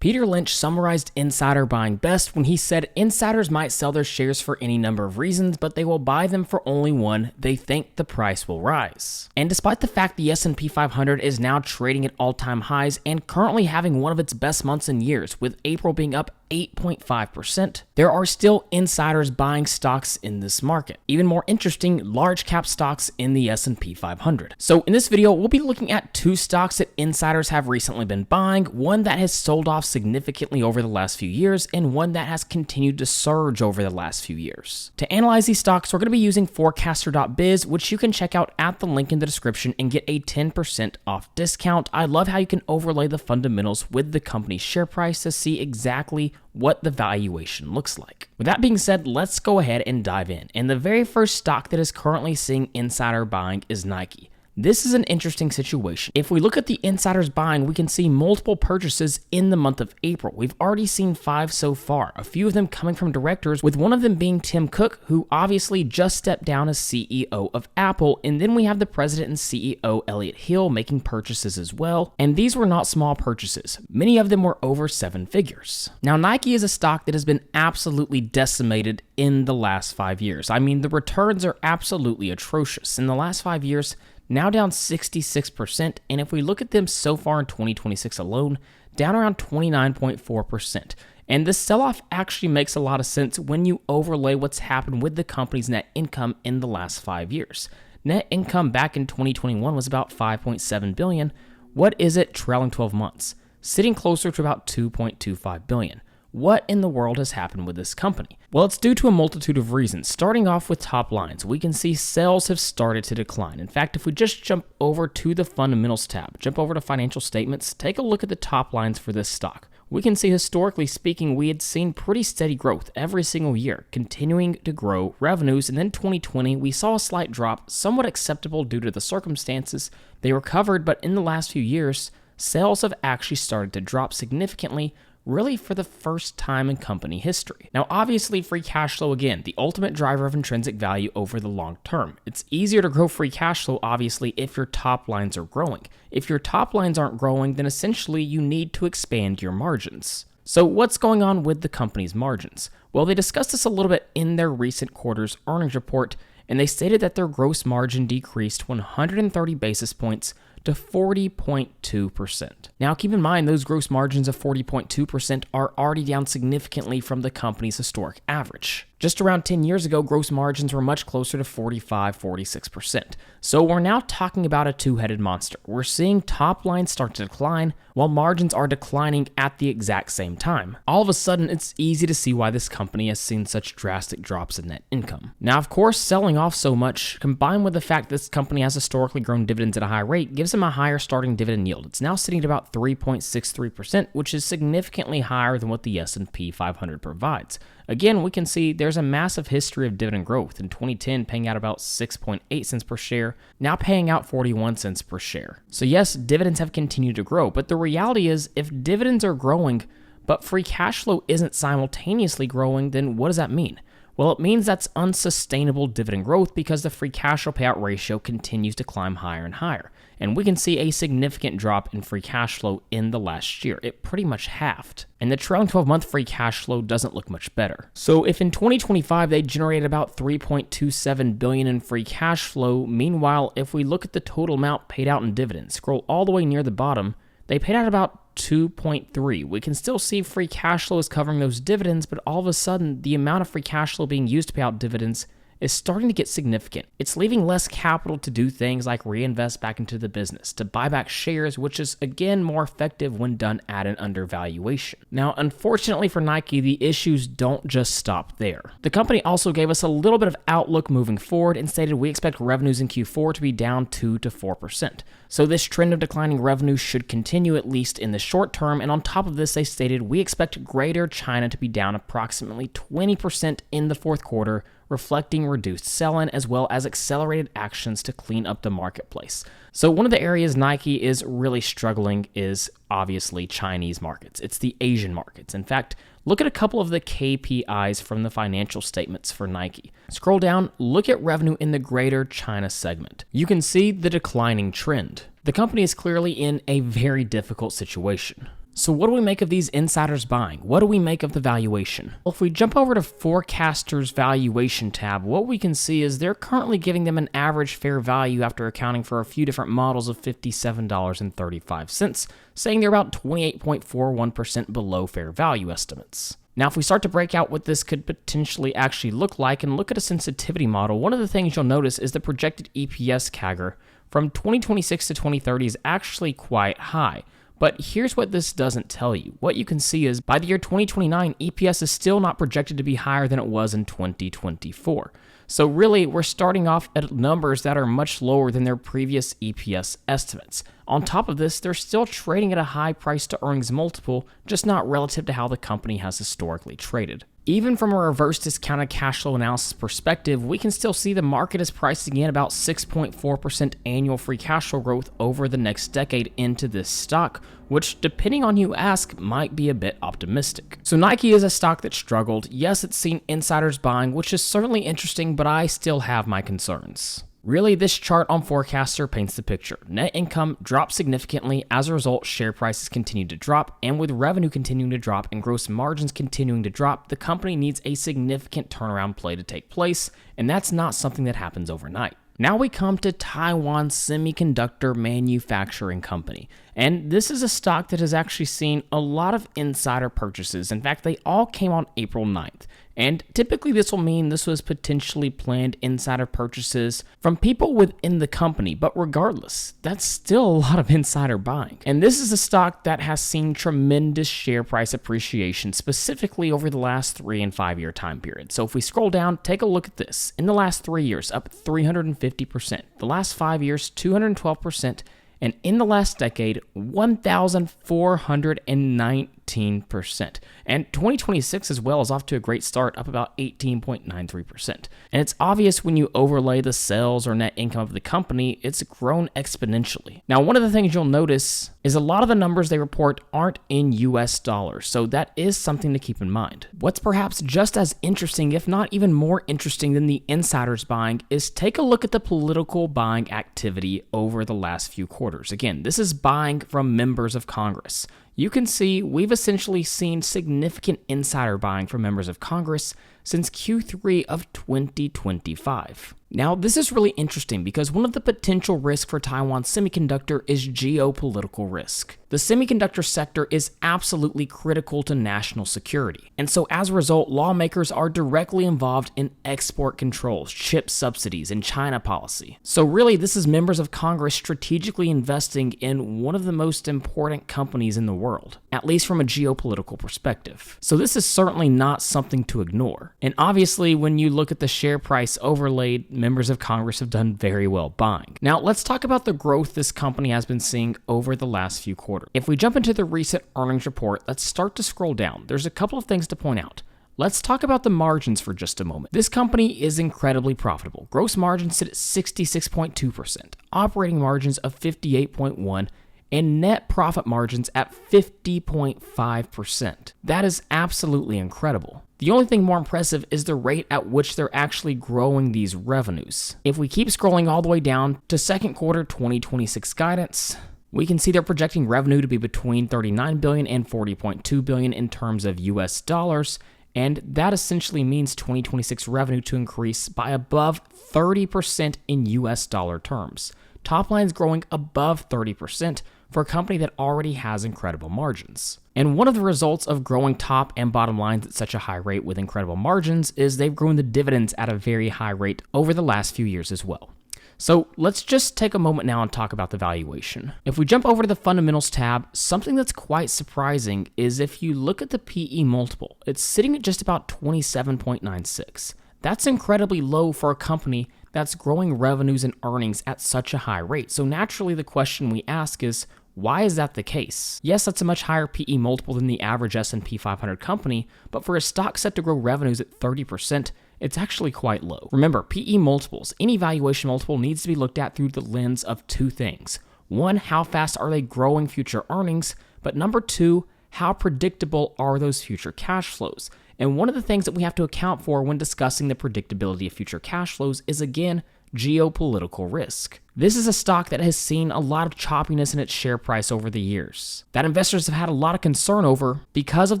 Peter Lynch summarized insider buying best when he said insiders might sell their shares for any number of reasons, but they will buy them for only one: they think the price will rise. And despite the fact the S&P 500 is now trading at all-time highs and currently having one of its best months in years, with April being up 8.5%, there are still insiders buying stocks in this market. Even more interesting, large cap stocks in the S&P 500. So in this video, we'll be looking at two stocks that insiders have recently been buying, one that has sold off significantly over the last few years, and one that has continued to surge over the last few years. To analyze these stocks, we're going to be using forecaster.biz, which you can check out at the link in the description and get a 10% off discount. I love how you can overlay the fundamentals with the company's share price to see exactly what the valuation looks like. With that being said, let's go ahead and dive in. And the very first stock that is currently seeing insider buying is Nike. This is an interesting situation. If we look at the insiders buying, we can see multiple purchases in the month of April. We've already seen 5 so far, a few of them coming from directors, with one of them being Tim Cook, who obviously just stepped down as CEO of Apple. And then we have the president and CEO Elliott Hill making purchases as well. And these were not small purchases. Many of them were over 7 figures. Now, Nike is a stock that has been absolutely decimated in the last 5 years. I mean, the returns are absolutely atrocious. In the last 5 years, now down 66%, and if we look at them so far in 2026 alone, down around 29.4%. And this sell-off actually makes a lot of sense when you overlay what's happened with the company's net income in the last 5 years. Net income back in 2021 was about $5.7 billion. What is it trailing 12 months? Sitting closer to about $2.25 billion. What in the world has happened with this company? Well, it's due to a multitude of reasons. Starting off with top lines, we can see sales have started to decline. In fact, if we just jump over to the fundamentals tab, jump over to financial statements, take a look at the top lines for this stock. We can see, historically speaking, we had seen pretty steady growth every single year, continuing to grow revenues. And then 2020, we saw a slight drop, somewhat acceptable due to the circumstances. They recovered, but in the last few years, sales have actually started to drop significantly, really for the first time in company history. Now, obviously, free cash flow, again, the ultimate driver of intrinsic value over the long term. It's easier to grow free cash flow, obviously, if your top lines are growing. If your top lines aren't growing, then essentially you need to expand your margins. So what's going on with the company's margins? Well, they discussed this a little bit in their recent quarter's earnings report, and they stated that their gross margin decreased 130 basis points to 40.2%. Now, keep in mind, those gross margins of 40.2% are already down significantly from the company's historic average. Just around 10 years ago, gross margins were much closer to 45-46%. So we're now talking about a two-headed monster. We're seeing top lines start to decline while margins are declining at the exact same time. All of a sudden, it's easy to see why this company has seen such drastic drops in net income. Now, of course, selling off so much, combined with the fact this company has historically grown dividends at a high rate, gives them a higher starting dividend yield. It's now sitting at about 3.63%, which is significantly higher than what the S&P 500 provides. Again, we can see there's a massive history of dividend growth. In 2010, paying out about 6.8 cents per share, now paying out 41 cents per share. So yes, dividends have continued to grow, but the reality is, if dividends are growing, but free cash flow isn't simultaneously growing, then what does that mean? Well, it means that's unsustainable dividend growth because the free cash flow payout ratio continues to climb higher and higher. And we can see a significant drop in free cash flow in the last year. It pretty much halved. And the trailing 12-month free cash flow doesn't look much better. So if in 2025 they generated about $3.27 billion in free cash flow, meanwhile, if we look at the total amount paid out in dividends, scroll all the way near the bottom, they paid out about 2.3. We can still see free cash flow is covering those dividends, but all of a sudden, the amount of free cash flow being used to pay out dividends is starting to get significant. It's leaving less capital to do things like reinvest back into the business, to buy back shares, which is again more effective when done at an undervaluation. Now, unfortunately for Nike, the issues don't just stop there. The company also gave us a little bit of outlook moving forward and stated we expect revenues in Q4 to be down 2 to 4%. So this trend of declining revenue should continue at least in the short term, and on top of this, they stated we expect Greater China to be down approximately 20% in the fourth quarter, reflecting reduced sell-in as well as accelerated actions to clean up the marketplace. So one of the areas Nike is really struggling is obviously Chinese markets. It's the Asian markets. In fact, look at a couple of the KPIs from the financial statements for Nike. Scroll down, look at revenue in the Greater China segment. You can see the declining trend. The company is clearly in a very difficult situation. So what do we make of these insiders buying? What do we make of the valuation? Well, if we jump over to Forecaster's valuation tab, what we can see is they're currently giving them an average fair value after accounting for a few different models of $57.35, saying they're about 28.41% below fair value estimates. Now, if we start to break out what this could potentially actually look like and look at a sensitivity model, one of the things you'll notice is the projected EPS CAGR from 2026 to 2030 is actually quite high. But here's what this doesn't tell you. What you can see is by the year 2029, EPS is still not projected to be higher than it was in 2024. So really, we're starting off at numbers that are much lower than their previous EPS estimates. On top of this, they're still trading at a high price to earnings multiple, just not relative to how the company has historically traded. Even from a reverse discounted cash flow analysis perspective, we can still see the market is pricing in about 6.4% annual free cash flow growth over the next decade into this stock, which, depending on who you ask, might be a bit optimistic. So Nike is a stock that struggled. Yes, it's seen insiders buying, which is certainly interesting, but I still have my concerns. Really, this chart on Forecaster paints the picture. Net income dropped significantly. As a result, share prices continued to drop, and with revenue continuing to drop and gross margins continuing to drop, the company needs a significant turnaround play to take place, and that's not something that happens overnight. Now we come to Taiwan Semiconductor Manufacturing Company, and this is a stock that has actually seen a lot of insider purchases. In fact, they all came on April 9th. And typically this will mean this was potentially planned insider purchases from people within the company, but regardless, that's still a lot of insider buying. And this is a stock that has seen tremendous share price appreciation, specifically over the last 3 and 5 year time period. So if we scroll down, take a look at this. In the last 3 years, up 350%. The last 5 years, 212%. And in the last decade, 1,419%. And 2026 as well is off to a great start, up about 18.93%. And it's obvious when you overlay the sales or net income of the company, it's grown exponentially. Now, one of the things you'll notice is a lot of the numbers they report aren't in US dollars, so that is something to keep in mind. What's perhaps just as interesting, if not even more interesting than the insiders buying, is take a look at the political buying activity over the last few quarters. Again, this is buying from members of Congress. You can see we've essentially seen significant insider buying from members of Congress since Q3 of 2025. Now, this is really interesting because one of the potential risks for Taiwan Semiconductor is geopolitical risk. The semiconductor sector is absolutely critical to national security. And so as a result, lawmakers are directly involved in export controls, chip subsidies, and China policy. So really, this is members of Congress strategically investing in one of the most important companies in the world, at least from a geopolitical perspective. So this is certainly not something to ignore. And obviously, when you look at the share price overlaid, members of Congress have done very well buying. Now, let's talk about the growth this company has been seeing over the last few quarters. If we jump into the recent earnings report, let's start to scroll down. There's a couple of things to point out. Let's talk about the margins for just a moment. This company is incredibly profitable. Gross margins sit at 66.2%, operating margins of 58.1%, and net profit margins at 50.5%. That is absolutely incredible. The only thing more impressive is the rate at which they're actually growing these revenues. If we keep scrolling all the way down to second quarter 2026 guidance, we can see they're projecting revenue to be between $39 billion and $40.2 billion in terms of US dollars, and that essentially means 2026 revenue to increase by above 30% in US dollar terms. Top line's growing above 30% for a company that already has incredible margins. And one of the results of growing top and bottom lines at such a high rate with incredible margins is they've grown the dividends at a very high rate over the last few years as well. So let's just take a moment now and talk about the valuation. If we jump over to the fundamentals tab, something that's quite surprising is if you look at the PE multiple, it's sitting at just about 27.96. That's incredibly low for a company that's growing revenues and earnings at such a high rate. So naturally the question we ask is, why is that the case? Yes, that's a much higher PE multiple than the average S&P 500 company, but for a stock set to grow revenues at 30%, it's actually quite low. Remember, PE multiples, any valuation multiple needs to be looked at through the lens of two things. One, how fast are they growing future earnings? But number two, how predictable are those future cash flows? And one of the things that we have to account for when discussing the predictability of future cash flows is, again, geopolitical risk. This is a stock that has seen a lot of choppiness in its share price over the years, that investors have had a lot of concern over because of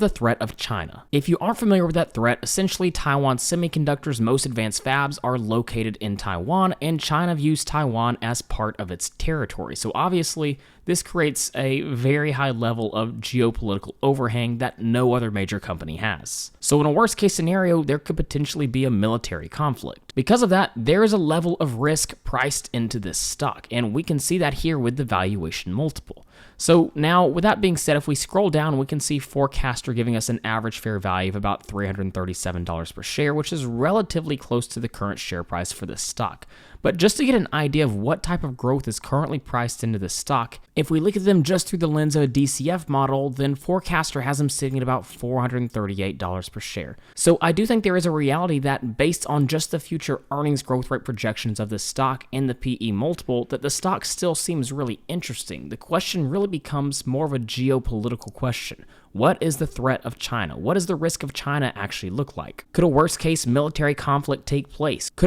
the threat of China. If you aren't familiar with that threat, essentially Taiwan Semiconductor's most advanced fabs are located in Taiwan, and China views Taiwan as part of its territory. So obviously, this creates a very high level of geopolitical overhang that no other major company has. So in a worst case scenario, there could potentially be a military conflict. Because of that, there is a level of risk priced into this stock, and we can see that here with the valuation multiple. So now, with that being said, if we scroll down, we can see Forecaster giving us an average fair value of about $337 per share, which is relatively close to the current share price for this stock. But just to get an idea of what type of growth is currently priced into this stock, if we look at them just through the lens of a DCF model, then Forecaster has them sitting at about $438 per share. So I do think there is a reality that based on just the future earnings growth rate projections of this stock and the PE multiple, that the stock still seems really interesting. The question really becomes more of a geopolitical question. What is the threat of China? What does the risk of China actually look like? Could a worst case military conflict take place? Could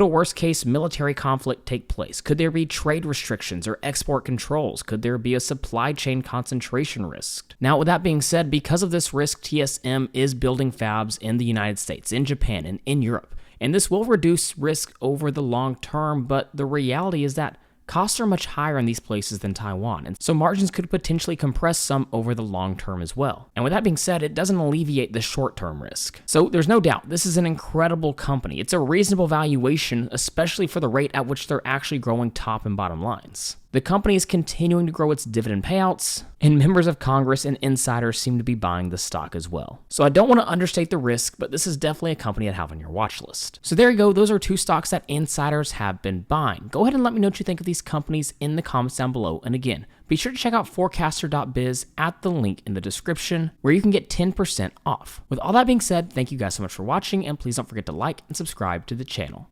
there be trade restrictions or export controls? Could there be a supply chain concentration risk? Now, with that being said, because of this risk, TSM is building fabs in the United States, in Japan, and in Europe. And this will reduce risk over the long term, but the reality is that costs are much higher in these places than Taiwan, and so margins could potentially compress some over the long term as well. And with that being said, it doesn't alleviate the short-term risk. So there's no doubt, this is an incredible company. It's a reasonable valuation, especially for the rate at which they're actually growing top and bottom lines. The company is continuing to grow its dividend payouts, and members of Congress and insiders seem to be buying the stock as well. So I don't want to understate the risk, but this is definitely a company I'd have on your watch list. So there you go, those are two stocks that insiders have been buying. Go ahead and let me know what you think of these companies in the comments down below. And again, be sure to check out forecaster.biz at the link in the description where you can get 10% off. With all that being said, thank you guys so much for watching, and please don't forget to like and subscribe to the channel.